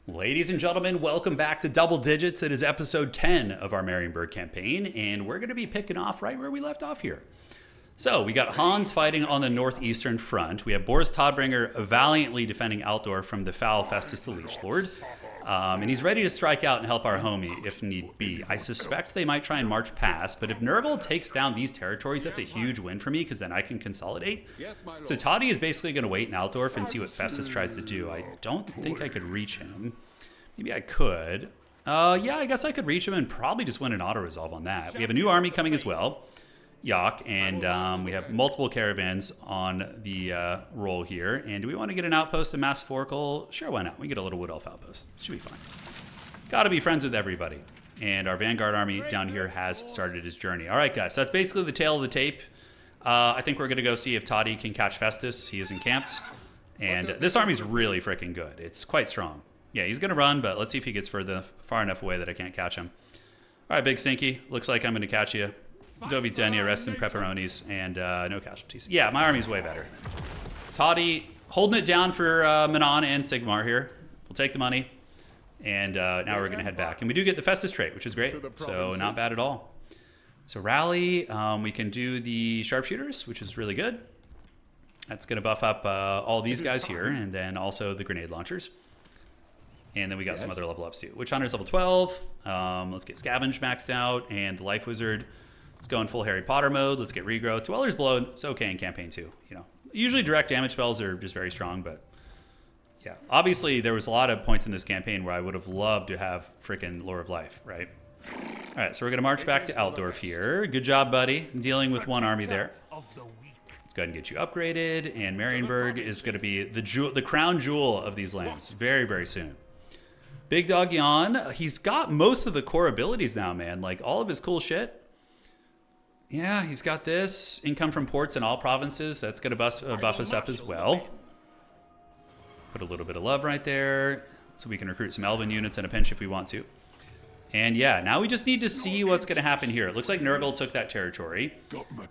Ladies and gentlemen, welcome back to Double Digits. It is episode 10 of our Marienburg campaign, and we're going to be picking off right where we left off here. So, we got Hans fighting on the northeastern front. We have Boris Todbringer valiantly defending Altdorf from the foul Festus the Leech Lord. And he's ready to strike out and help our homie if need be. I suspect they might try and march past, but if Nurgle takes down these territories, that's a huge win for me because then I can consolidate. So Toddy is basically going to wait in Altdorf and see what Festus tries to do. I don't think I could reach him. Maybe I could. Yeah, I guess I could reach him and probably just win an auto-resolve on that. We have a new army coming as well. Yak, and we have multiple caravans on the roll here. And do we want to get an outpost of Massiforical? Sure, why not? We get a little Wood Elf outpost. Should be fine. Gotta be friends with everybody. And our Vanguard army down here has started his journey. All right, guys, so that's basically the tail of the tape. I think we're going to go see if Toddy can catch Festus. He is encamped. And this army's really freaking good. It's quite strong. Yeah, he's going to run, but let's see if he gets far enough away that I can't catch him. All right, Big Stinky. Looks like I'm going to catch you. Dovizenia, rest in pepperonis, and no casualties. Yeah, my army's way better. Toddy holding it down for Manon and Sigmar here. We'll take the money, and now we're going to head back. And we do get the Festus trait, which is great, so not bad at all. So rally, we can do the sharpshooters, which is really good. That's going to buff up all these guys here, and then also the grenade launchers. And then we got some other level ups too. Witch Hunter's level 12. Let's get Scavenge maxed out, and the Life Wizard. Let's go in full Harry Potter mode. Let's get Regrowth. Dweller's Blow, it's okay in campaign too. You know, usually direct damage spells are just very strong, but yeah. Obviously, there was a lot of points in this campaign where I would have loved to have freaking Lore of Life, right? All right, so we're going to march back to Altdorf here. Good job, buddy, dealing with one army there. Let's go ahead and get you upgraded, and Marienburg is going to be the crown jewel of these lands very, very soon. Big Dog Yawn, he's got most of the core abilities now, man. Like, all of his cool shit. Yeah, he's got this. Income from ports in all provinces. That's going to buff us up as well. Put a little bit of love right there. So we can recruit some Elven units in a pinch if we want to. And yeah, now we just need to see what's going to happen here. It looks like Nurgle took that territory.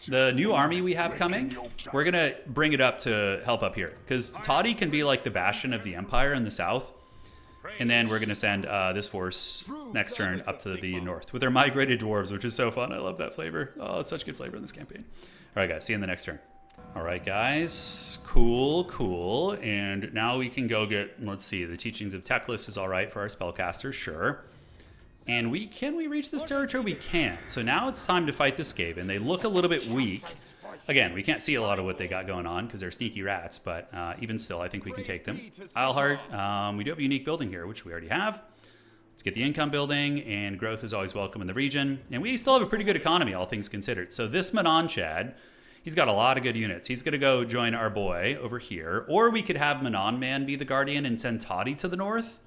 The new army we have coming, we're going to bring it up to help up here. Because Toddy can be like the bastion of the Empire in the south. And then we're going to send this force next turn up to the north with our migrated dwarves, which is so fun. I love that flavor. Oh, it's such good flavor in this campaign. All right, guys. See you in the next turn. All right, guys. Cool, cool. And now we can go get, let's see, the Teachings of Teclis is all right for our spellcaster. Sure. And can we reach this territory? We can't. So now it's time to fight the Skaven. They look a little bit weak. Again, we can't see a lot of what they got going on because they're sneaky rats, but even still, I think we can take them. Isleheart, we do have a unique building here, which we already have. Let's get the income building, and growth is always welcome in the region. And we still have a pretty good economy, all things considered. So this Manon Chad, he's got a lot of good units. He's going to go join our boy over here. Or we could have Manon Man be the guardian and send Toddy to the north.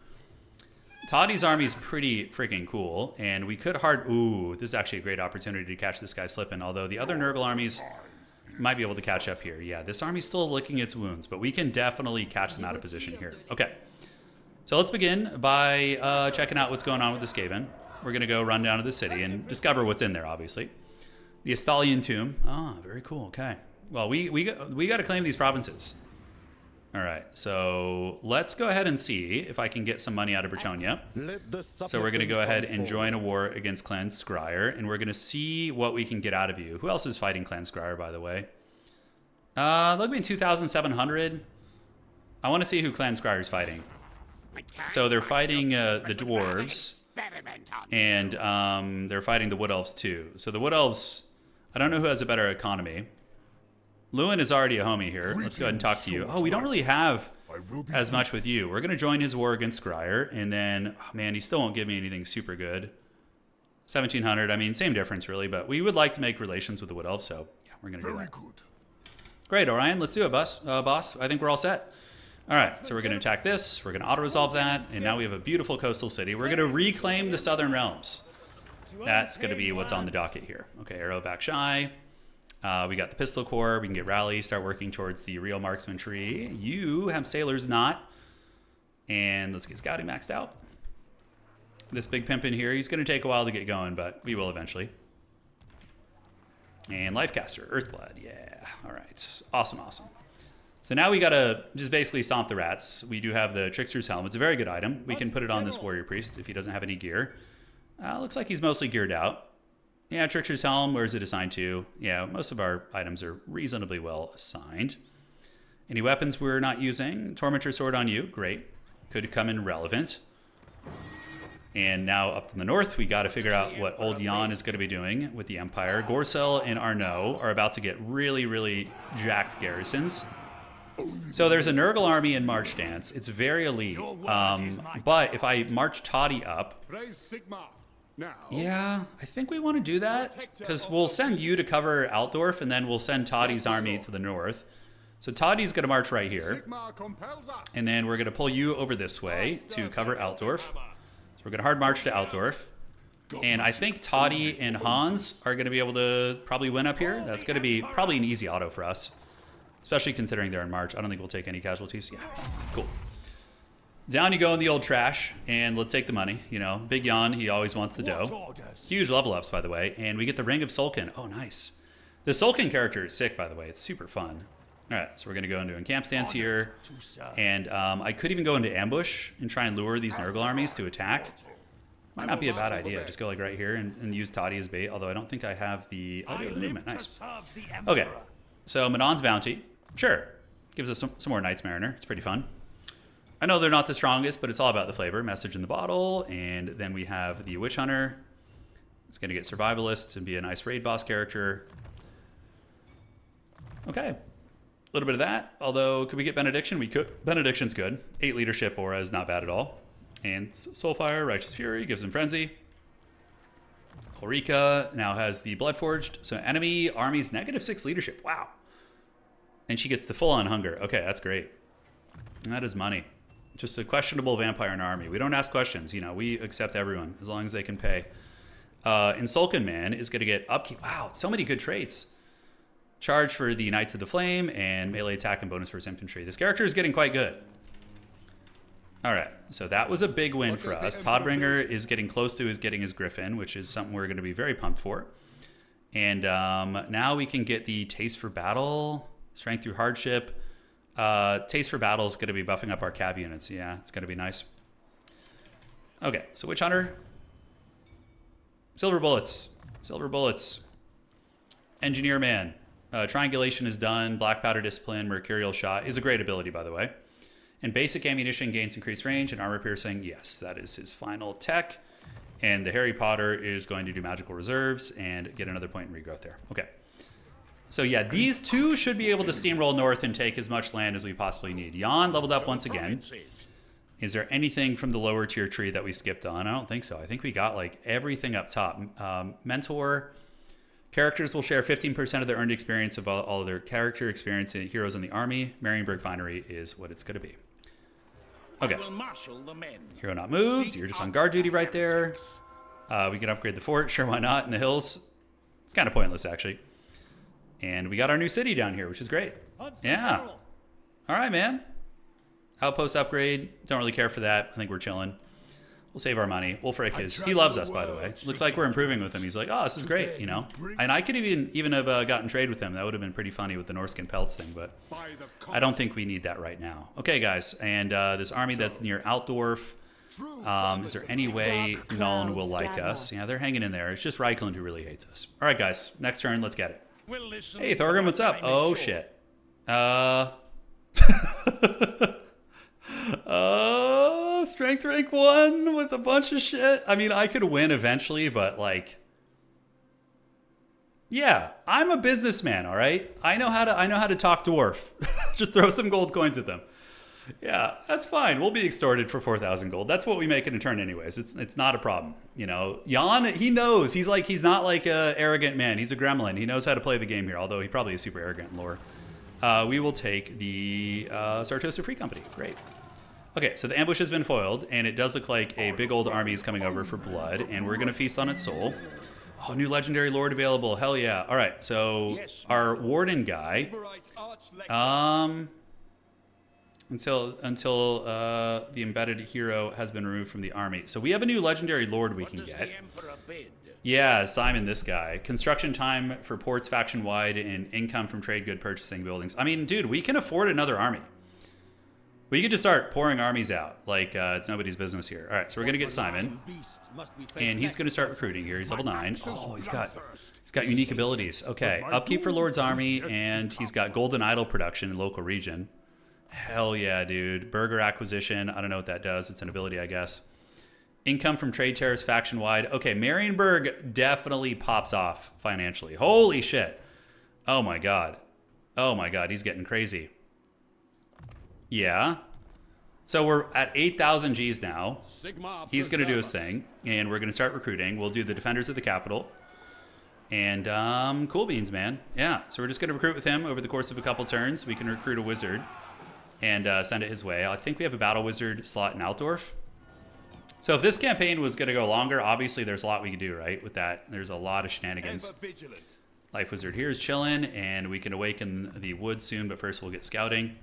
Toddy's army is pretty freaking cool, and we could ooh, this is actually a great opportunity to catch this guy slipping, although the other Nurgle armies might be able to catch up here. Yeah, this army's still licking its wounds, but we can definitely catch them out of position here. Okay, so let's begin by checking out what's going on with the Skaven. We're going to go run down to the city and discover what's in there, obviously. The Estalian tomb. Ah, very cool. Okay. Well, we got to claim these provinces. All right, so let's go ahead and see if I can get some money out of Bretonia. So we're going to go ahead and join a war against Clan Scryer, and we're going to see what we can get out of you. Who else is fighting Clan Scryer, by the way? Look at 2,700. I want to see who Clan Scryer is fighting. So they're fighting the dwarves, and they're fighting the Wood Elves too. So the Wood Elves, I don't know who has a better economy. Lewin is already a homie here. Let's go ahead and talk to you. Oh, we don't really have as much with you. We're going to join his war against Scryer, and then, oh man, he still won't give me anything super good. 1,700, I mean, same difference really, but we would like to make relations with the Wood Elves, so yeah, we're going to do that. Great, Orion, let's do it, boss. I think we're all set. All right, so we're going to attack this. We're going to auto-resolve that, and now we have a beautiful coastal city. We're going to reclaim the Southern Realms. That's going to be what's on the docket here. Okay, arrow back shy. We got the Pistol Corps. We can get Rally, start working towards the real marksman tree. You have Sailors Knot. And let's get Scouting maxed out. This big pimp in here, he's going to take a while to get going, but we will eventually. And Lifecaster, Earthblood. Yeah. All right. Awesome, awesome. So now we gotta just basically stomp the rats. We do have the Trickster's Helm. It's a very good item. We can put it on this Warrior Priest if he doesn't have any gear. Looks like he's mostly geared out. Yeah, Trickster's Helm, where is it assigned to? Yeah, most of our items are reasonably well assigned. Any weapons we're not using? Tormentor Sword on you, great. Could come in relevant. And now up in the north, we got to figure out what old Jan is going to be doing with the Empire. Gorsel and Arnaud are about to get really, really jacked garrisons. So there's a Nurgle army in March Dance. It's very elite. But if I march Toddy up... Yeah, I think we want to do that. Because we'll send you to cover Altdorf, and then we'll send Toddy's army to the north. So Toddy's going to march right here. And then we're going to pull you over this way to cover Altdorf. So we're going to hard march to Altdorf. And I think Toddy and Hans are going to be able to probably win up here. That's going to be probably an easy auto for us. Especially considering they're in March. I don't think we'll take any casualties. Yeah, cool. Down you go in the old trash, and let's take the money. You know, Big Jan, he always wants the dough. Huge level ups, by the way. And we get the Ring of Sulkin. Oh, nice. The Sulkin character is sick, by the way. It's super fun. All right, so we're going to go into a camp stance here. And I could even go into ambush and try and lure these Nurgle armies to attack. Might not be a bad idea. Just go like right here and use Toddy as bait, although I don't think I have the... Oh, the movement. Nice. Okay, so Manon's Bounty. Sure. Gives us some more Knights Mariner. It's pretty fun. I know they're not the strongest, but it's all about the flavor. Message in the bottle. And then we have the Witch Hunter. It's going to get Survivalist and be a nice raid boss character. Okay. A little bit of that. Although, could we get Benediction? We could. Benediction's good. 8 leadership aura is not bad at all. And Soulfire, Righteous Fury, gives him Frenzy. Ulrika now has the Bloodforged. So enemy armies -6 leadership. Wow. And she gets the full-on hunger. Okay, that's great. That is money. Just a questionable vampire in our army. We don't ask questions. You know, we accept everyone as long as they can pay. And Sulkin Man is going to get upkeep. Wow, so many good traits. Charge for the Knights of the Flame and melee attack and bonus for his infantry. This character is getting quite good. All right, so that was a big win for us. Toddbringer is getting close to getting his Griffin, which is something we're going to be very pumped for. And now we can get the Taste for Battle, Strength through Hardship. Taste for Battle is going to be buffing up our cab units. Yeah, it's going to be nice. Okay, so Witch Hunter. Silver Bullets. Silver Bullets. Engineer Man. Triangulation is done. Black Powder Discipline, Mercurial Shot is a great ability, by the way. And basic ammunition gains increased range and armor piercing. Yes, that is his final tech. And the Harry Potter is going to do magical reserves and get another point in regrowth there. Okay. So yeah, these two should be able to steamroll north and take as much land as we possibly need. Jan leveled up once again. Is there anything from the lower tier tree that we skipped on? I don't think so. I think we got like everything up top. Mentor. Characters will share 15% of their earned experience of all of their character experience in heroes in the army. Marienburg Finery is what it's going to be. Okay. Hero not moved. You're just on guard duty right there. We can upgrade the fort. Sure, why not? In the hills. It's kind of pointless, actually. And we got our new city down here, which is great. Yeah. All right, man. Outpost upgrade. Don't really care for that. I think we're chilling. We'll save our money. Wolfric he loves us, by the way. Looks like we're improving with him. He's like, oh, this is great, you know. And I could even have gotten trade with him. That would have been pretty funny with the Norskin pelts thing, but I don't think we need that right now. Okay, guys, and this army that's near Altdorf. Is there any way Nuln will like us? Yeah, they're hanging in there. It's just Reikland who really hates us. All right, guys, next turn, let's get it. Hey, Thorgrim, what's up? Oh, shit. Strength rank 1 with a bunch of shit. I mean, I could win eventually, but like, yeah, I'm a businessman. All right, I know how to talk dwarf. Just throw some gold coins at them. Yeah, that's fine. We'll be extorted for 4,000 gold. That's what we make in a turn, anyways. It's not a problem. You know, Jan, he knows. He's not like a arrogant man. He's a gremlin. He knows how to play the game here. Although he probably is super arrogant in lore. We will take the Sartosa Free Company. Great. Okay, so the ambush has been foiled, and it does look like a big old army is coming over for blood, and we're going to feast on its soul. Oh, new legendary lord available. Hell yeah. All right, so our warden guy, until the embedded hero has been removed from the army. So we have a new legendary lord we can get. Yeah, Simon, this guy. Construction time for ports faction wide and income from trade good purchasing buildings. I mean, dude, we can afford another army. We could just start pouring armies out like it's nobody's business here. All right, so we're gonna get Simon, and he's gonna start recruiting here. He's level 9. Oh, he's got unique abilities. Okay, upkeep for Lord's army, and he's got golden idol production in local region. Hell yeah, dude. Burger acquisition. I don't know what that does. It's an ability, I guess. Income from trade tariffs faction wide. Okay, Marienburg definitely pops off financially. Holy shit. Oh my god. Oh my god, he's getting crazy. Yeah. So we're at 8,000 Gs now. He's going to do his thing, and we're going to start recruiting. We'll do the defenders of the capital. And cool beans, man. Yeah, so we're just going to recruit with him over the course of a couple turns. We can recruit a wizard and send it his way. I think we have a battle wizard slot in Altdorf. So if this campaign was going to go longer, obviously there's a lot we can do, right? With that, there's a lot of shenanigans. Life wizard here is chilling, and we can awaken the wood soon, but first we'll get scouting.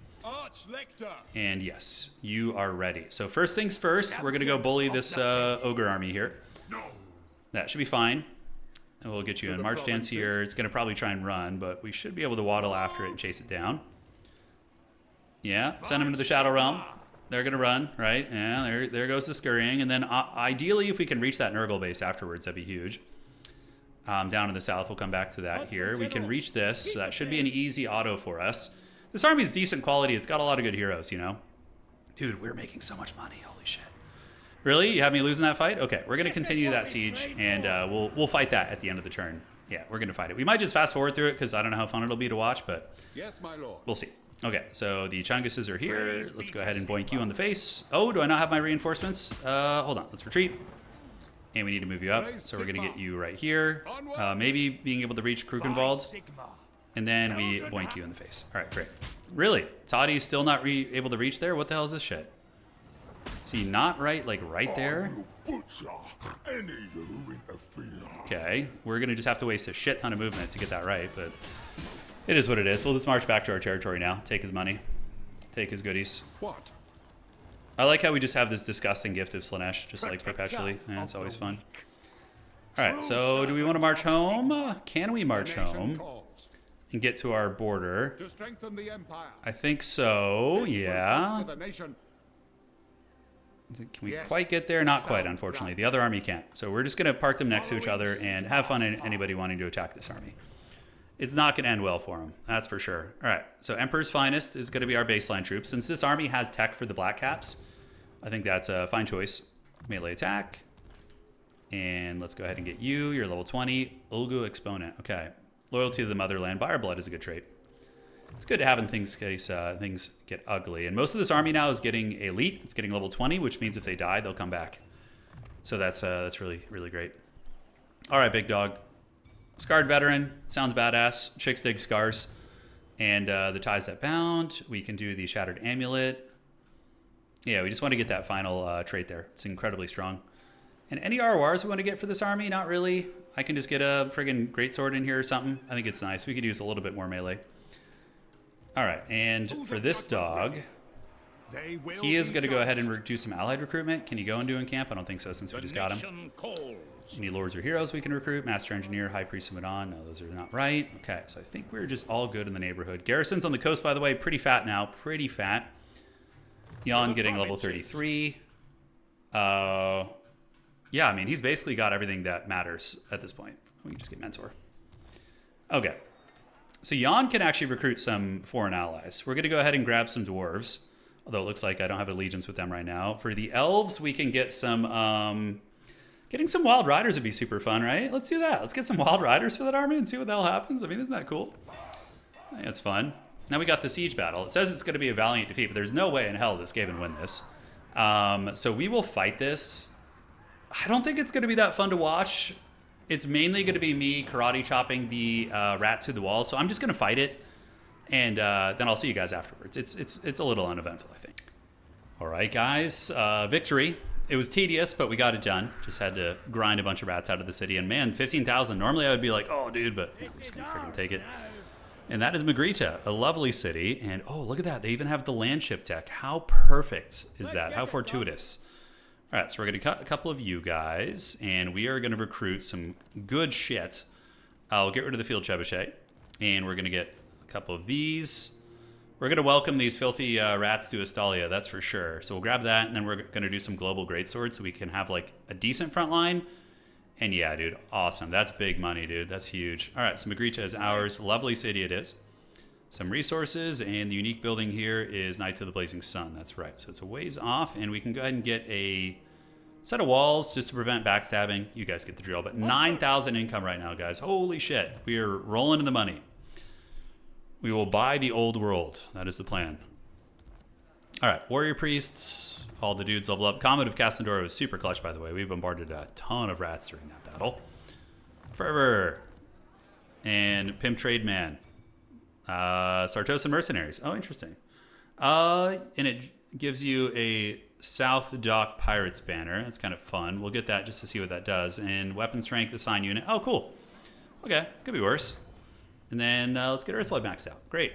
And yes, you are ready. So first things first, we're going to go bully this ogre army here. That should be fine. And we'll get you in march dance here. It's going to probably try and run, but we should be able to waddle after it and chase it down. Yeah, send them into the Shadow Realm. They're going to run, right? Yeah, there goes the scurrying. And then ideally, if we can reach that Nurgle base afterwards, that'd be huge. Down in the south, we'll come back to that here. We can reach this. So that should be an easy auto for us. This army's decent quality. It's got a lot of good heroes, you know? Dude, we're making so much money. Holy shit. Really? You have me losing that fight? Okay, we're going to continue that siege, and we'll fight that at the end of the turn. Yeah, we're going to fight it. We might just fast forward through it, because I don't know how fun it'll be to watch, but we'll see. Okay, so the Chunguses are here. Let's go ahead and boink you on the face. Oh, do I not have my reinforcements? Hold on. Let's retreat. And we need to move you up, so we're going to get you right here. Maybe being able to reach Krukenwald. And then we boink you in the face. All right, great. Really? Toddy's still not able to reach there? What the hell is this shit? Is he not right there? Okay, we're going to just have to waste a shit ton of movement to get that right, but it is what it is. We'll just march back to our territory now. Take his money. Take his goodies. What? I like how we just have this disgusting gift of Slaanesh, just like perpetually. Yeah, it's always fun. All right, so do we want to march home? Can we march home and get to our border? To strengthen the empire. I think so, yeah. Can we quite get there? Not quite, unfortunately. The other army can't. So we're just going to park them next to each other and have fun in anybody wanting to attack this army. It's not going to end well for them, that's for sure. All right, so Emperor's Finest is going to be our baseline troops. Since this army has tech for the Black Caps, I think that's a fine choice. Melee attack. And let's go ahead and get you. You're level 20. Ulgu Exponent. Okay. Loyalty to the motherland. Buyer blood is a good trait. It's good to have in things in case things get ugly. And most of this army now is getting elite. It's getting level 20, which means if they die, they'll come back. So that's really, really great. All right, big dog. Scarred Veteran. Sounds badass. Chicks dig scars. And the Ties That Bound. We can do the Shattered Amulet. Yeah, we just want to get that final trait there. It's incredibly strong. And any RORs we want to get for this army? Not really. I can just get a friggin' greatsword in here or something. I think it's nice. We could use a little bit more melee. All right, and for this dog, he is going to go ahead and do some allied recruitment. Can you go and do in camp? I don't think so, since we just got him. Any lords or heroes we can recruit? Master Engineer, High Priest of Madon. No, those are not right. Okay, so I think we're just all good in the neighborhood. Garrison's on the coast, by the way. Pretty fat now. Pretty fat. Jan getting level 33. Yeah, I mean, he's basically got everything that matters at this point. We can just get Mentor. Okay. So Jan can actually recruit some foreign allies. We're going to go ahead and grab some dwarves, although it looks like I don't have allegiance with them right now. For the elves, we can get some... getting some wild riders would be super fun, right? Let's do that. Let's get some wild riders for that army and see what the hell happens. I mean, isn't that cool? I think it's fun. Now we got the siege battle. It says it's going to be a valiant defeat, but there's no way in hell this Skaven win this. So we will fight this. I don't think it's going to be that fun to watch. It's mainly going to be me karate chopping the rat to the wall. So I'm just going to fight it, and then I'll see you guys afterwards. It's a little uneventful, I think. All right, guys. Victory. It was tedious, but we got it done. Just had to grind a bunch of rats out of the city. And man, 15,000. Normally I would be like, oh, dude, but I'm just going to freaking take it. And that is Magritta, a lovely city. And oh, look at that. They even have the landship tech. How perfect is that? How fortuitous. All right, so we're going to cut a couple of you guys, and we are going to recruit some good shit. I'll get rid of the field trebuchet, and we're going to get a couple of these. We're going to welcome these filthy rats to Estalia, that's for sure. So we'll grab that, and then we're going to do some global greatswords so we can have like a decent front line. And yeah, dude, awesome. That's big money, dude. That's huge. All right, so Magritta is ours. Lovely city it is. Some resources, and the unique building here is Knights of the Blazing Sun. That's right. So it's a ways off, and we can go ahead and get a set of walls just to prevent backstabbing. You guys get the drill. But 9,000 income right now, guys. Holy shit. We are rolling in the money. We will buy the old world. That is the plan. All right, warrior priests. All the dudes level up. Comet of Casandora was super clutch, by the way. We bombarded a ton of rats during that battle. Forever. And Pimp Trade Man. Sartosa Mercenaries. Oh, interesting. And it gives you a South Dock Pirates banner. That's kind of fun. We'll get that just to see what that does. And weapon strength, assign unit. Oh, cool. Okay, could be worse. And then let's get Earthblood maxed out. Great.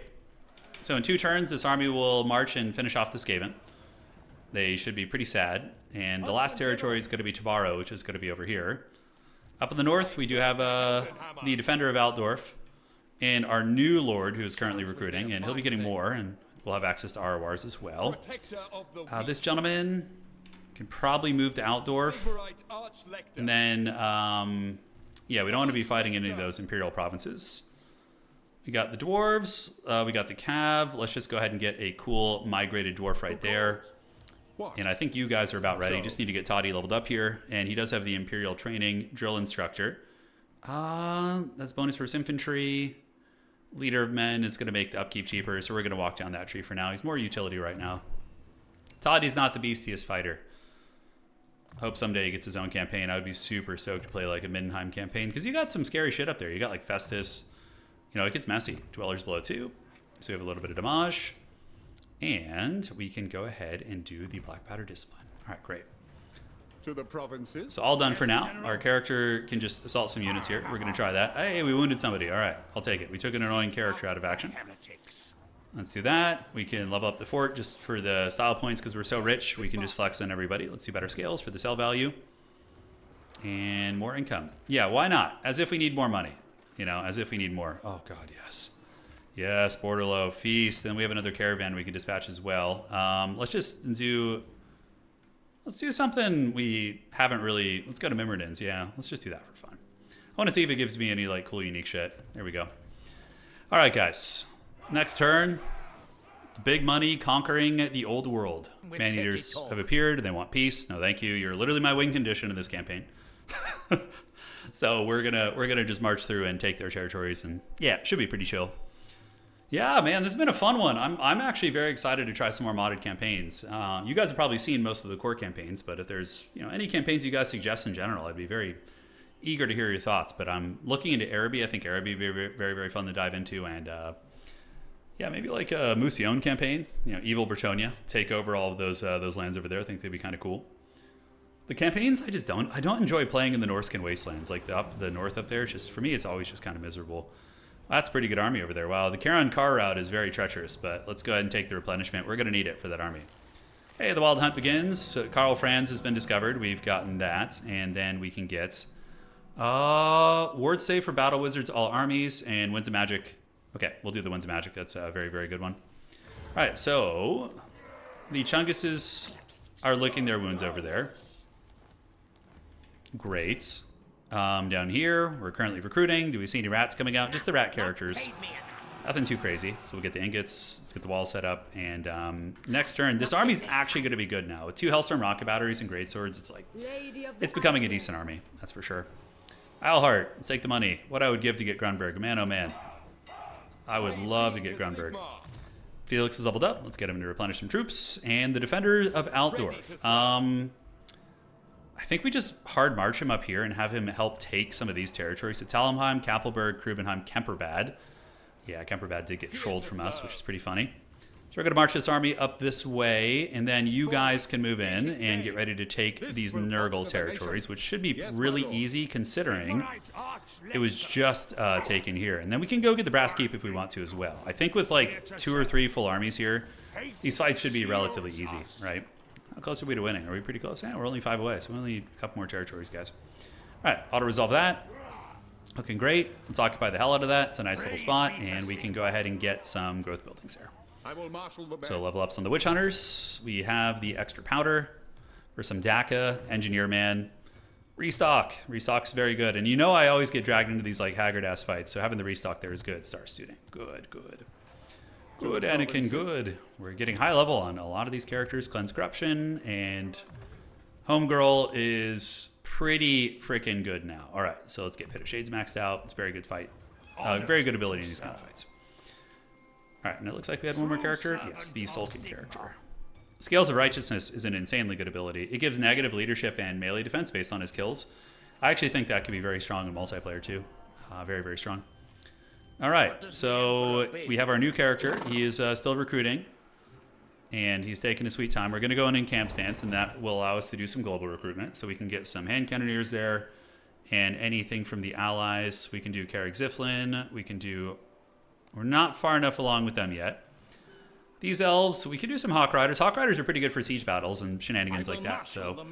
So in 2 turns, this army will march and finish off the Skaven. They should be pretty sad. And the last territory is going to be Tabaro, which is going to be over here. Up in the north, we do have the Defender of Altdorf and our new Lord, who is currently recruiting, and he'll be getting more, and we'll have access to RORs as well. This gentleman can probably move to Altdorf. And then, yeah, we don't want to be fighting any of those Imperial provinces. We got the dwarves, we got the cav. Let's just go ahead and get a cool migrated dwarf right there. And I think you guys are about ready. Just need to get Toddy leveled up here. And he does have the Imperial Training Drill Instructor. That's bonus for his infantry. Leader of Men is going to make the upkeep cheaper, so we're going to walk down that tree for now. He's more utility right now. Toddy's not the beastiest fighter. Hope someday he gets his own campaign. I would be super stoked to play like a Mindenheim campaign, because you got some scary shit up there. You got like Festus. You know, it gets messy. Dwellers below 2. So we have a little bit of damage. And we can go ahead and do the Black Powder Discipline. All right, great. To the provinces. So all done for now. Our character can just assault some units here. We're going to try that. Hey, we wounded somebody. All right, I'll take it. We took an annoying character out of action. Let's do that. We can level up the fort just for the style points because we're so rich. We can just flex on everybody. Let's do better scales for the sell value. And more income. Yeah, why not? As if we need more money. You know, as if we need more. Oh, God, yes. Yes, Borderlow, Feast. Then we have another caravan we can dispatch as well. Let's do something we haven't really... Let's go to Mimerdins. Yeah, let's just do that for fun. I want to see if it gives me any like cool, unique shit. There we go. All right, guys. Next turn. Big money conquering the old world. Man-eaters have appeared. They want peace. No, thank you. You're literally my win condition in this campaign. So we're gonna just march through and take their territories, and yeah, it should be pretty chill. Yeah, man, this has been a fun one. I'm actually very excited to try some more modded campaigns. You guys have probably seen most of the core campaigns, but if there's any campaigns you guys suggest in general, I'd be very eager to hear your thoughts. But I'm looking into Araby. I think Araby would be very, very, very fun to dive into, and yeah, maybe like a Musion campaign. Evil Bretonia, take over all of those lands over there. I think they'd be kind of cool. The campaigns, I don't enjoy playing in the Norskin wastelands, like the north up there. Just for me, it's always just kind of miserable. That's a pretty good army over there. Wow, the Charon car route is very treacherous, but let's go ahead and take the replenishment. We're going to need it for that army. Hey, the wild hunt begins. Karl Franz has been discovered. We've gotten that, and then we can get ward save for battle wizards, all armies, and winds of magic. Okay, we'll do the winds of magic. That's a very, very good one. All right, so the Chunguses are licking their wounds over there. Great. Down here, we're currently recruiting. Do we see any rats coming out? Just the rat characters. Nothing too crazy. So we'll get the ingots. Let's get the wall set up. And next turn, this army's actually going to be good now. With 2 Hellstorm rocket batteries and greatswords, it's becoming a decent army. That's for sure. Eilhart, let's take the money. What I would give to get Grunberg. Man, oh man. I would love to get Grunberg. Felix is leveled up. Let's get him to replenish some troops. And the Defender of Altdorf. I think we just hard march him up here and have him help take some of these territories. So Talumheim, Kappelberg, Krubenheim, Kemperbad. Yeah, Kemperbad did get trolled from us, which is pretty funny. So we're going to march this army up this way, and then you guys can move in and get ready to take these Nurgle territories, which should be really easy considering it was just taken here. And then we can go get the Brass Keep if we want to as well. I think with like 2 or 3 full armies here, these fights should be relatively easy, right? How close are we to winning? Are we pretty close? Yeah, we're only 5 away, so we only need a couple more territories, guys. All right, auto-resolve that. Looking great. Let's occupy the hell out of that. It's a nice little spot, and we can go ahead and get some growth buildings there. So level ups on the Witch Hunters. We have the extra powder for some DACA, Engineer Man. Restock. Restock's very good. And you know I always get dragged into these like haggard-ass fights, so having the restock there is good. Star Student. Good, good. Good, Anakin, good. We're getting high level on a lot of these characters. Cleanse Corruption, and Homegirl is pretty freaking good now. All right, so let's get Pit of Shades maxed out. It's a very good fight. Very good ability in these kind of fights. All right, and it looks like we had one more character. Yes, the Sulking character. Scales of Righteousness is an insanely good ability. It gives negative leadership and melee defense based on his kills. I actually think that could be very strong in multiplayer too. Very, very strong. All right, so we have our new character. He is still recruiting, and he's taking his sweet time. We're going to go in camp stance, and that will allow us to do some global recruitment. So we can get some hand cannoneers there, and anything from the allies. We can do Carrick Ziflin. We can do... We're not far enough along with them yet. These elves, we could do some Hawk Riders. Hawk Riders are pretty good for siege battles and shenanigans like that. So,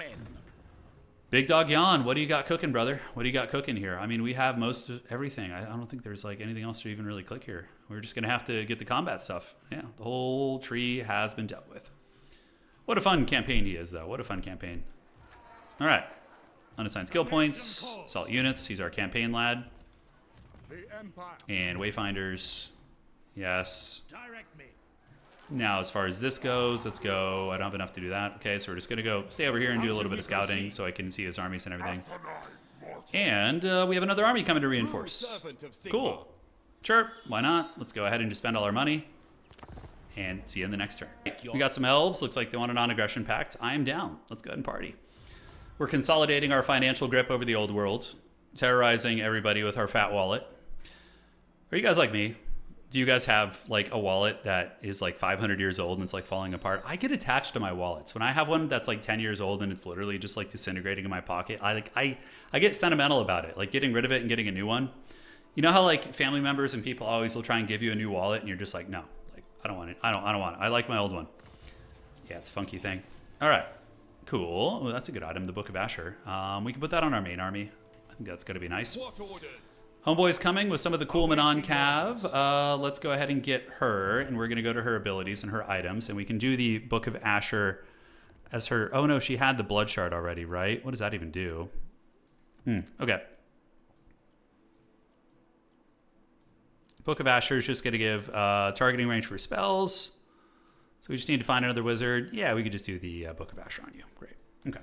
Big Dog Yon, what do you got cooking, brother? What do you got cooking here? I mean, we have most of everything. I don't think there's like anything else to even really click here. We're just going to have to get the combat stuff. Yeah, the whole tree has been dealt with. What a fun campaign he is, though. What a fun campaign. All right. Unassigned skill points. Assault units. He's our campaign lad. And Wayfinders. Yes. Now, as far as this goes, let's go. I don't have enough to do that. Okay, so we're just going to go stay over here and do a little bit of scouting so I can see his armies and everything. And we have another army coming to reinforce. Cool. Sure, why not? Let's go ahead and just spend all our money. And see you in the next turn. We got some elves. Looks like they want a non-aggression pact. I am down. Let's go ahead and party. We're consolidating our financial grip over the old world. Terrorizing everybody with our fat wallet. Are you guys like me? Do you guys have like a wallet that is like 500 years old and it's like falling apart? I get attached to my wallets. When I have one that's like 10 years old and it's literally just like disintegrating in my pocket, I get sentimental about it, like getting rid of it and getting a new one. You know how like family members and people always will try and give you a new wallet and you're just like, no, like I don't want it. I don't want it. I like my old one. Yeah, it's a funky thing. All right, cool. Well, that's a good item, the Book of Asher. We can put that on our main army. I think that's going to be nice. Homeboy's coming with some of the cool Manon Cav. Let's go ahead and get her, and we're going to go to her abilities and her items, and we can do the Book of Asher as her... Oh, no, she had the Blood Shard already, right? What does that even do? Okay. Book of Asher is just going to give targeting range for spells. So we just need to find another wizard. Yeah, we could just do the Book of Asher on you. Great. Okay.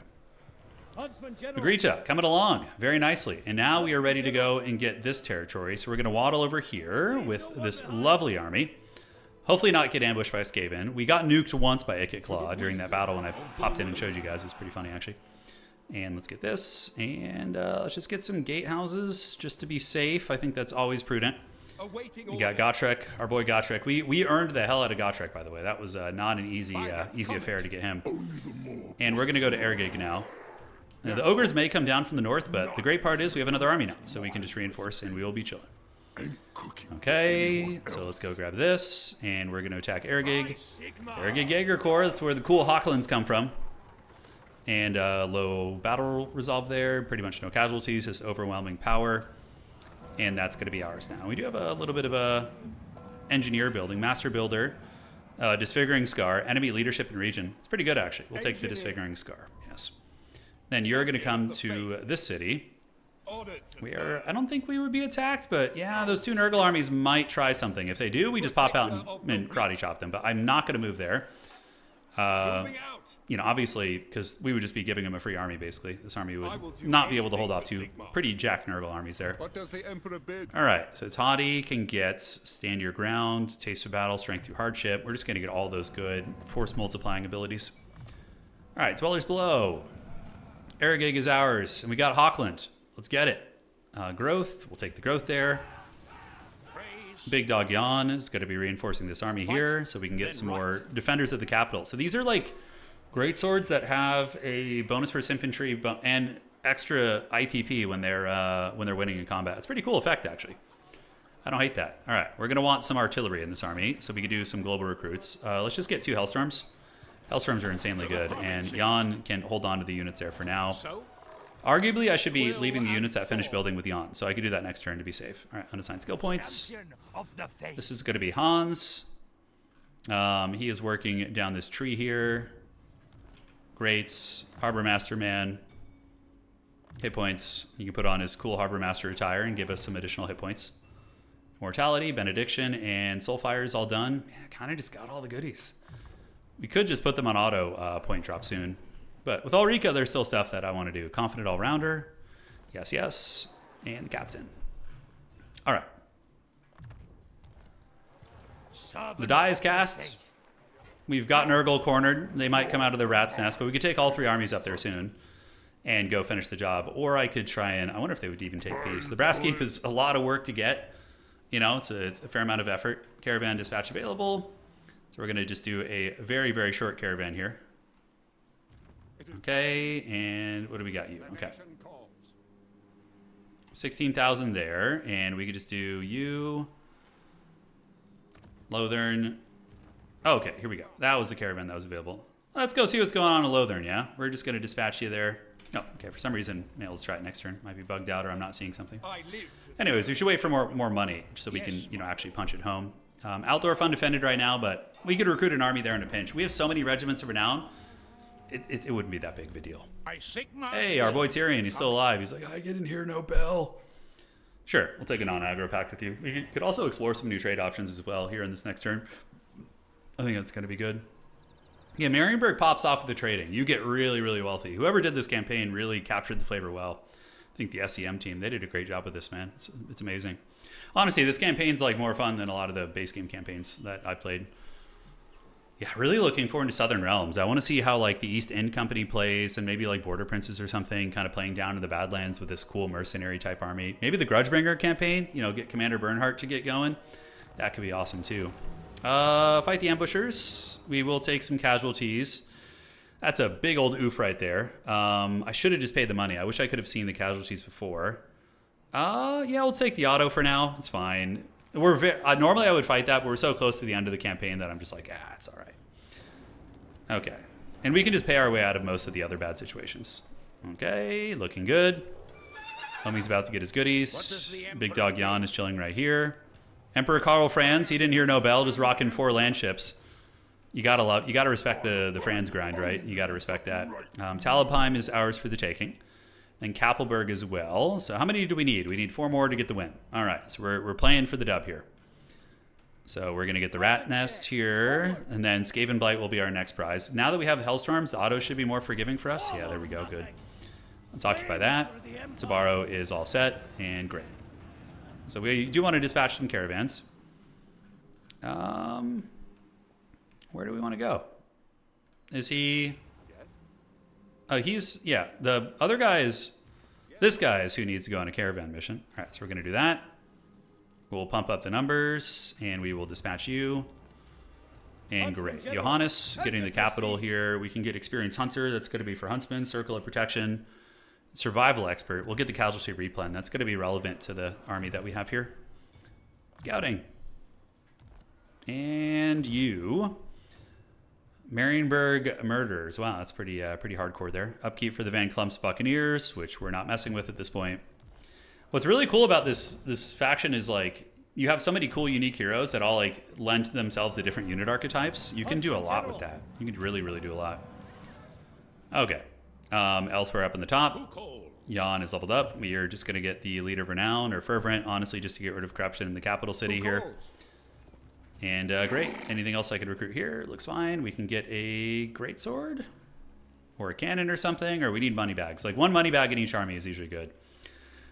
Agrita, coming along very nicely. And now we are ready to go and get this territory. So we're going to waddle over here with this lovely army. Hopefully not get ambushed by Skaven. We got nuked once by Ikit Claw during that battle when I popped in and showed you guys. It was pretty funny, actually. And let's get this. And let's just get some gatehouses just to be safe. I think that's always prudent. We got Gotrek, our boy Gotrek. We earned the hell out of Gotrek, by the way. That was not an easy affair to get him. And we're going to go to Ergig now. Now, the ogres may come down from the north, but the great part is we have another army now, so we can just reinforce and we will be chilling. Okay, so let's go grab this, and we're going to attack Ergig. Ergig Jaeger Corps, that's where the cool Hawklands come from. And low battle resolve there, pretty much no casualties, just overwhelming power. And that's going to be ours now. We do have a little bit of a engineer building, master builder, disfiguring scar, enemy leadership in region. It's pretty good, actually. We'll take the disfiguring scar, yes. Then you're going to come to this city where I don't think we would be attacked, but yeah, those 2 Nurgle armies might try something. If they do, we just pop out and karate chop them, but I'm not going to move there. You know, obviously, because we would just be giving them a free army, basically. This army would not be able to hold off 2 pretty jacked Nurgle armies there. All right, so Toddy can get Stand Your Ground, Taste of Battle, Strength Through Hardship. We're just going to get all those good force multiplying abilities. All right, Dwellers Below. Ergig is ours, and we got Hawkland. Let's get it. Growth, we'll take the growth there. Big Dog Jan is going to be reinforcing this army here so we can get some more defenders of the capital. So these are like great swords that have a bonus for infantry and extra ITP when they're winning in combat. It's a pretty cool effect, actually. I don't hate that. All right, we're going to want some artillery in this army so we can do some global recruits. Let's just get 2 Hellstorms. Hellstorms are insanely good, and Jan can hold on to the units there for now. Arguably, I should be leaving the units at finished building with Jan, so I can do that next turn to be safe. All right, unassigned skill points. This is going to be Hans. He is working down this tree here. Great. Harbor Master Man. Hit points. You can put on his cool Harbor Master attire and give us some additional hit points. Mortality, Benediction, and Soulfire is all done. Man, kind of just got all the goodies. We could just put them on auto point drop soon. But with Ulrika, there's still stuff that I want to do. Confident All-Rounder. Yes, yes. And the Captain. All right. The die is cast. We've got Nurgle cornered. They might come out of the rat's nest, but we could take all 3 armies up there soon and go finish the job. Or I could try and... I wonder if they would even take peace. The Brass Keep is a lot of work to get. You know, it's a fair amount of effort. Caravan dispatch available. So we're going to just do a very, very short caravan here. Okay, and what do we got you? Okay. 16,000 there, and we could just do you, Lothern. Oh, okay, here we go. That was the caravan that was available. Let's go see what's going on in Lothern, yeah? We're just going to dispatch you there. No, okay, for some reason, maybe let's try it next turn. Might be bugged out or I'm not seeing something. Anyways, we should wait for more money so we can, you know, actually punch it home. Altdorf undefended right now, but we could recruit an army there in a pinch. We have so many regiments of renown, it wouldn't be that big of a deal. Hey, our boy Tyrion, he's still alive. He's like, I didn't hear no bell. Sure, we'll take a non-aggro pact with you. We could also explore some new trade options as well here in this next turn. I think that's going to be good. Yeah, Marienburg pops off with the trading. You get really, really wealthy. Whoever did this campaign really captured the flavor well. I think the SEM team, they did a great job with this, man. It's amazing. Honestly, this campaign's like more fun than a lot of the base game campaigns that I played. Yeah, really looking forward to Southern Realms. I want to see how like the East End Company plays and maybe like Border Princes or something, kind of playing down in the Badlands with this cool mercenary type army. Maybe the Grudgebringer campaign, you know, get Commander Bernhardt to get going. That could be awesome too. Fight the Ambushers. We will take some casualties. That's a big old oof right there. I should have just paid the money. I wish I could have seen the casualties before. Yeah, we'll take the auto for now. It's fine. Normally I would fight that, but we're so close to the end of the campaign that I'm just like, it's all right. Okay. And we can just pay our way out of most of the other bad situations. Okay, looking good. Homie's about to get his goodies. Big Dog Jan is chilling right here. Emperor Karl Franz, he didn't hear no bell, just rocking 4 land ships. You gotta respect the Franz grind, right? You gotta respect that. Talabheim is ours for the taking. And Kappelberg as well. So how many do we need? We need 4 more to get the win. All right, so we're playing for the dub here. So we're going to get the Rat Nest here, and then Skaven Blight will be our next prize. Now that we have Hellstorms, the auto should be more forgiving for us. Yeah, there we go, good. Let's occupy that. Tabaro is all set, and great. So we do want to dispatch some caravans. Where do we want to go? Is he... yeah, the other guy is... This guy is who needs to go on a caravan mission. All right, so we're going to do that. We'll pump up the numbers, and we will dispatch you. And great. Johannes, getting the capital here. We can get Experienced Hunter. That's going to be for Huntsman. Circle of Protection. Survival Expert. We'll get the Casualty Replan. That's going to be relevant to the army that we have here. Scouting. And you... Marienburg Murders. Wow, that's pretty hardcore there. Upkeep for the Van Klumps Buccaneers, which we're not messing with at this point. What's really cool about this faction is like you have so many cool unique heroes that all like lend themselves to different unit archetypes. You can do a lot with that. You can really, really do a lot. Okay. Elsewhere up in the top, Jan is leveled up. We are just going to get the Leader of Renown or Fervent, honestly, just to get rid of corruption in the capital city here. And great. Anything else I could recruit here? Looks fine. We can get a greatsword or a cannon or something, or we need money bags. Like 1 money bag in each army is usually good.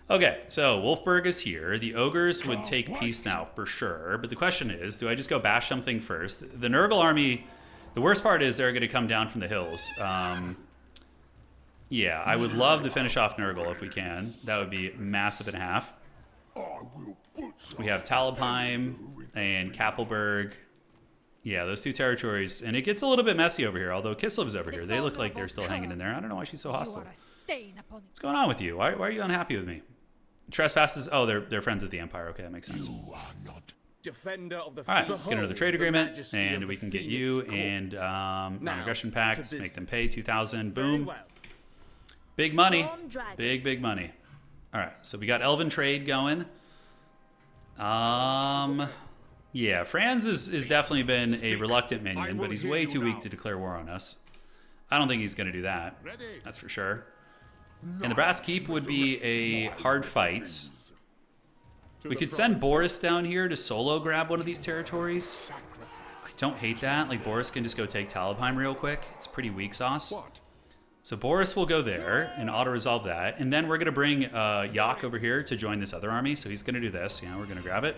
Okay, so Wolfburg is here. The ogres would take peace now for sure, but the question is, do I just go bash something first? The Nurgle army, the worst part is they're going to come down from the hills. Yeah, I would love to finish off Nurgle if we can. That would be massive and a half. We have Talabheim and Kappelberg. Yeah, those two territories. And it gets a little bit messy over here, although Kislev's over here. They look like they're still hanging in there. I don't know why she's so hostile. What's going on with you? Why are you unhappy with me? Trespasses. Oh, they're friends with the Empire. Okay, that makes sense. Defender of the All right, let's get another trade agreement, and we can get you and non-aggression pacts. Make them pay 2,000. Boom. Big money. Big money. All right, so we got Elven trade going. Yeah, Franz is definitely been a reluctant minion, but he's way too weak to declare war on us. I don't think he's going to do that. That's for sure. And the Brass Keep would be a hard fight. We could send Boris down here to solo grab one of these territories. I don't hate that. Like, Boris can just go take Talabheim real quick. It's pretty weak sauce. So Boris will go there and auto-resolve that. And then we're going to bring Yak over here to join this other army. So he's going to do this. Yeah, we're going to grab it.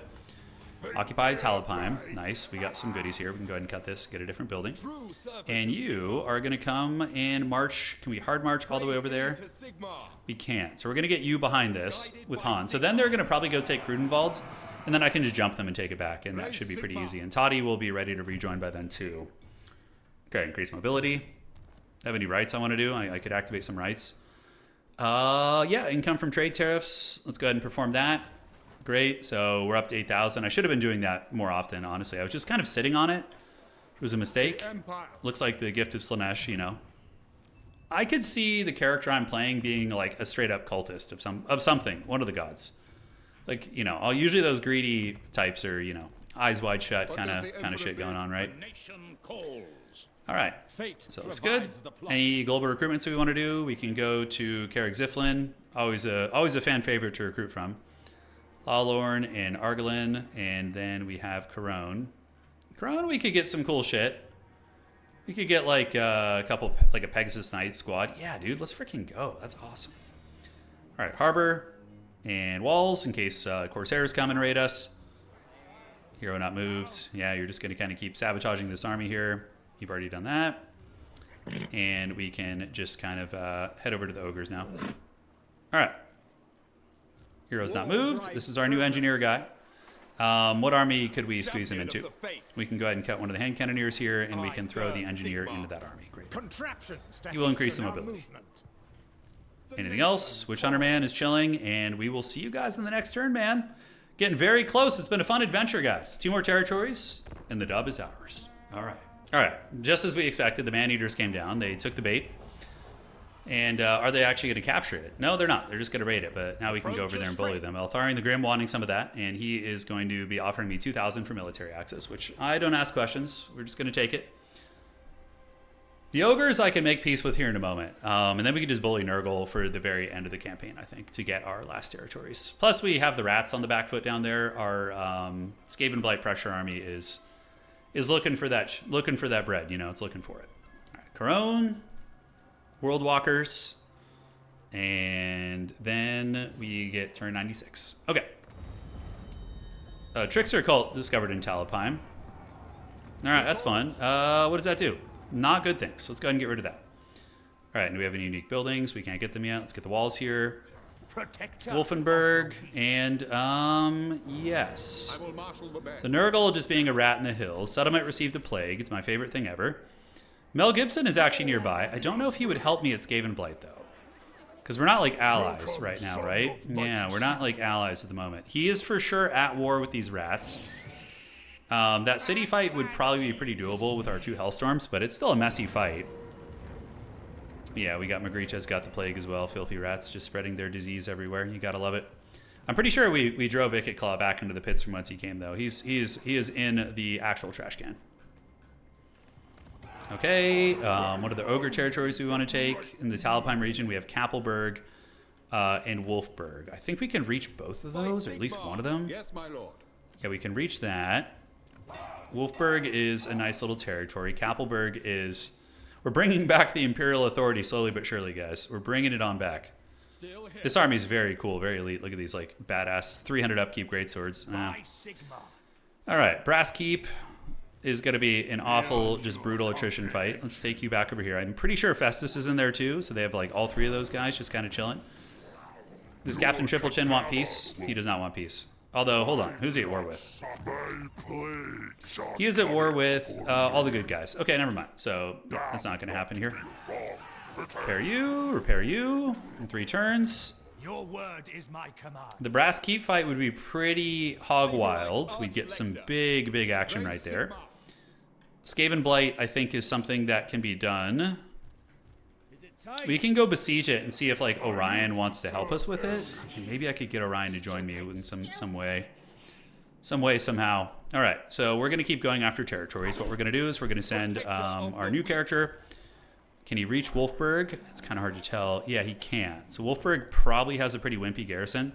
Occupy Talabheim. Nice. We got some goodies here. We can go ahead and cut this, get a different building. And you are going to come and march. Can we hard march all the way over there? We can't. So we're going to get you behind this with Han. So then they're going to probably go take Krudenwald. And then I can just jump them and take it back. And that should be pretty easy. And Toddy will be ready to rejoin by then too. Okay, increase mobility. Have any rights I want to do? I could activate some rights. Yeah, income from trade tariffs. Let's go ahead and perform that. Great. So we're up to 8,000. I should have been doing that more often, honestly. I was just kind of sitting on it. It was a mistake. Looks like the gift of Slanesh, you know. I could see the character I'm playing being like a straight up cultist of something, one of the gods. Like, you know, usually those greedy types are, you know, eyes wide shut kind of shit going on, right? All right. So it looks good. Any global recruitments we want to do? We can go to Carrick Ziflin. Always a fan favorite to recruit from. Lawlorn and Argelin, and then we have Corone. Corone, we could get some cool shit. We could get like a couple, like a Pegasus Knight squad. Yeah, dude, let's freaking go. That's awesome. All right, Harbor and walls in case Corsairs come and raid us. Hero not moved. Yeah, you're just going to kind of keep sabotaging this army here. You've already done that. And we can just kind of head over to the ogres now. All right. Hero's not moved. This is our new engineer guy. What army could we squeeze him into? We can go ahead and cut one of the hand cannoneers here, and we can throw the engineer into that army. Great. He will increase the mobility. Anything else? Witch Hunter Man is chilling, and we will see you guys in the next turn, man. Getting very close. It's been a fun adventure, guys. 2 more territories, and the dub is ours. All right. All right. Just as we expected, the Man-Eaters came down. They took the bait. And are they actually going to capture it? No, they're not. They're just going to raid it. But now we can go over there and bully them. Eltharion the Grim wanting some of that. And he is going to be offering me 2,000 for military access, which I don't ask questions. We're just going to take it. The Ogres I can make peace with here in a moment. And then we can just bully Nurgle for the very end of the campaign, I think, to get our last territories. Plus, we have the rats on the back foot down there. Our Skaven Blight Pressure Army is looking for that bread. You know, it's looking for it. All right, Corone. World Walkers, and then we get turn 96. Okay. Trickster Cult discovered in Talabheim. All right, that's fun. What does that do? Not good things. Let's go ahead and get rid of that. All right, and do we have any unique buildings? We can't get them yet. Let's get the walls here. Wolfenburg, and yes. So Nurgle just being a rat in the hills. Settlement received a plague. It's my favorite thing ever. Mel Gibson is actually nearby. I don't know if he would help me at Skaven Blight, though. Because we're not, like, allies right now, right? Yeah, we're not, like, allies at the moment. He is for sure at war with these rats. That city fight would probably be pretty doable with our 2 Hellstorms, but it's still a messy fight. Yeah, we got Magritta's got the plague as well. Filthy rats just spreading their disease everywhere. You gotta love it. I'm pretty sure we drove Icket Claw back into the pits from whence he came, though. He is in the actual trash can. Okay, what are the ogre territories we want to take? In the Talabheim region, we have Kappelberg and Wolfburg. I think we can reach both of those, or at least one of them. Yes, my lord. Yeah, we can reach that. Wolfburg is a nice little territory. Kappelberg is... We're bringing back the Imperial authority slowly but surely, guys. We're bringing it on back. This army is very cool, very elite. Look at these, like, badass 300 upkeep greatswords. All right, Brass Keep is going to be an awful, just brutal attrition fight. Let's take you back over here. I'm pretty sure Festus is in there too, so they have like all 3 of those guys just kind of chilling. Does Captain Triple Chin want peace? He does not want peace. Although, hold on. Who's he at war with? He is at war with all the good guys. Okay, never mind. So, yeah, that's not going to happen here. Repair you. In 3 turns. Your word is my command. The Brass Keep fight would be pretty hog wild. We'd get some big action right there. Skaven Blight, I think, is something that can be done. We can go besiege it and see if, like, Orion wants to help us with it. Maybe I could get Orion to join me in some way. Somehow. All right, so we're going to keep going after territories. What we're going to do is we're going to send our new character. Can he reach Wolfburg? It's kind of hard to tell. Yeah, he can. So Wolfburg probably has a pretty wimpy garrison.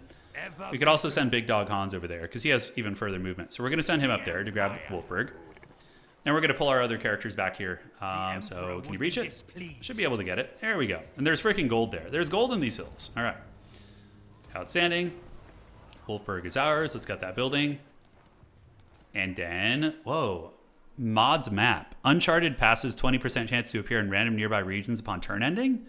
We could also send Big Dog Hans over there because he has even further movement. So we're going to send him up there to grab Wolfburg. Then we're going to pull our other characters back here. So can you reach it? Should be able to get it. There we go. And there's freaking gold there. There's gold in these hills. All right. Outstanding. Wolfburg is ours. Let's get that building. And then, whoa. Mods map. Uncharted passes 20% chance to appear in random nearby regions upon turn ending.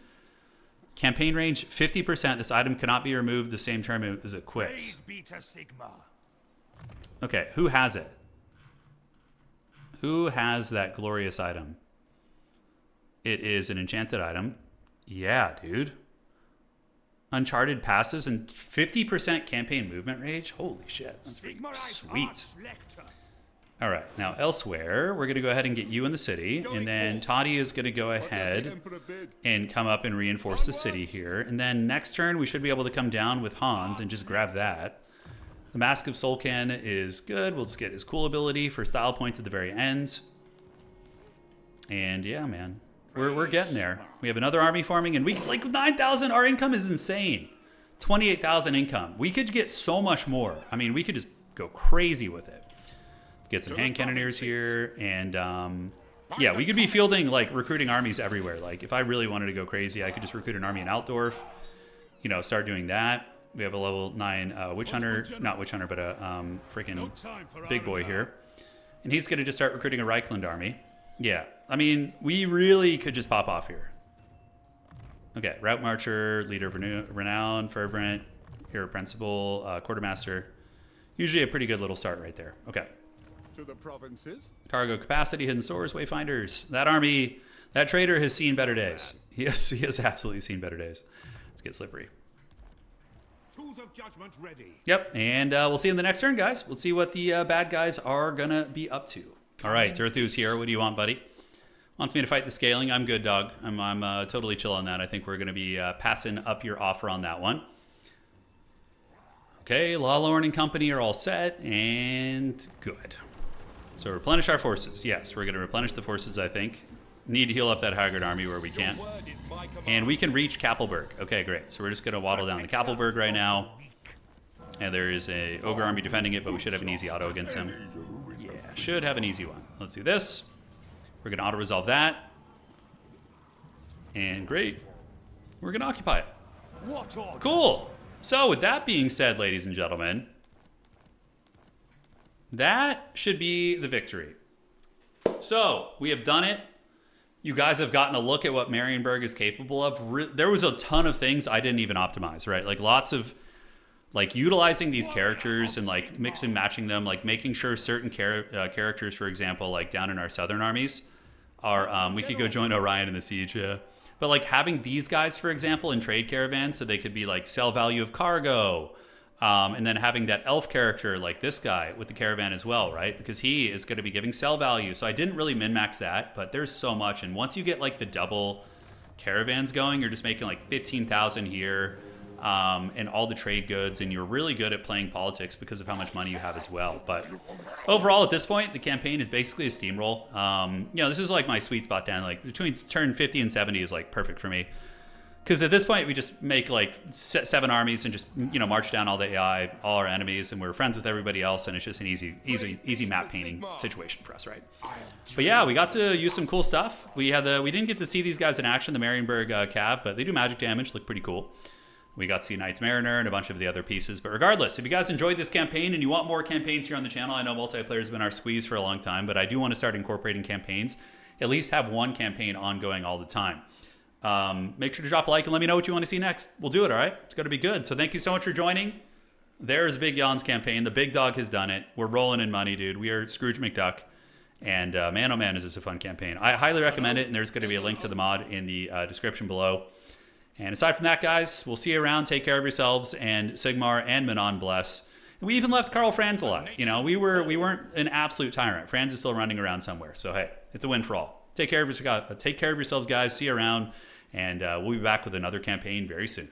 Campaign range 50%. This item cannot be removed the same turn as it quits. Okay, who has it? Who has that glorious item? It is an enchanted item. Yeah, dude. Uncharted passes and 50% campaign movement range. Holy shit. That's pretty sweet. All right, now elsewhere, we're going to go ahead and get you in the city. And then Toddy is going to go ahead and come up and reinforce the city here. And then next turn, we should be able to come down with Hans and just grab that. The Mask of Solcan is good. We'll just get his cool ability for style points at the very end. And yeah, man, we're getting there. We have another army forming, and we like 9,000. Our income is insane. 28,000 income. We could get so much more. I mean, we could just go crazy with it. Get some hand cannoneers here, and yeah, we could be fielding like recruiting armies everywhere. Like if I really wanted to go crazy, I could just recruit an army in Altdorf. You know, start doing that. We have a level 9 Witch Hunter, not Witch Hunter, but a freaking big boy here. And he's going to just start recruiting a Reichland army. Yeah, I mean, we really could just pop off here. Okay, Route Marcher, Leader of Renown, Fervent, Hero Principal, Quartermaster. Usually a pretty good little start right there. Okay. To the provinces. Cargo capacity, hidden stores, wayfinders. That army, that trader has seen better days. He has absolutely seen better days. Let's get slippery. Tools of judgment ready. Yep, and we'll see in the next turn, guys. We'll see what the bad guys are gonna be up to. All right, Zerthu's here. What do you want, buddy? Wants me to fight the scaling. I'm good, dog. I'm totally chill on that. I think we're gonna be passing up your offer on that one. Okay, Lawlorn and company are all set and good. So replenish our forces. Yes, we're gonna replenish the forces, I think. Need to heal up that Haggard army where we can. And we can reach Kappelberg. Okay, great. So we're just going to waddle down to Kappelberg right now. And there is a Ogre army defending it, but we should have an easy auto against him. Yeah, should have an easy one. Let's do this. We're going to auto-resolve that. And great. We're going to occupy it. Cool. So with that being said, ladies and gentlemen, that should be the victory. So we have done it. You guys have gotten a look at what Marienburg is capable of. There was a ton of things I didn't even optimize, right? Like lots of like utilizing these characters and like mix and matching them, like making sure certain characters, for example, like down in our southern armies are, we could go join Orion in the siege, yeah. But like having these guys, for example, in trade caravans, so they could be like sell value of cargo. And then having that elf character like this guy with the caravan as well, right? Because he is going to be giving sell value. So I didn't really min-max that, but there's so much. And once you get like the double caravans going, you're just making like 15,000 here and all the trade goods. And you're really good at playing politics because of how much money you have as well. But overall, at this point, the campaign is basically a steamroll. You know, this is like my sweet spot down. Like between turn 50 and 70 is like perfect for me. Because at this point, we just make like 7 armies and just, you know, march down all the AI, all our enemies, and we're friends with everybody else, and it's just an easy map painting situation for us, right? But yeah, we got to use some cool stuff. We didn't get to see these guys in action, the Marienburg Cav, but they do magic damage, look pretty cool. We got to see Knight's Mariner and a bunch of the other pieces. But regardless, if you guys enjoyed this campaign and you want more campaigns here on the channel, I know multiplayer has been our squeeze for a long time, but I do want to start incorporating campaigns. At least have one campaign ongoing all the time. Make sure to drop a like and let me know what you want to see next. We'll do it, all right? It's going to be good. So thank you so much for joining. There's Big Jan's campaign. The big dog has done it. We're rolling in money, dude. We are Scrooge McDuck. And man, oh man, is this a fun campaign. I highly recommend it, and there's going to be a link to the mod in the description below. And aside from that, guys, we'll see you around. Take care of yourselves, and Sigmar and Manon bless. We even left Karl Franz alive. You know, we weren't an absolute tyrant. Franz is still running around somewhere. So hey, it's a win for all. Take care of yourselves, guys. See you around, and we'll be back with another campaign very soon.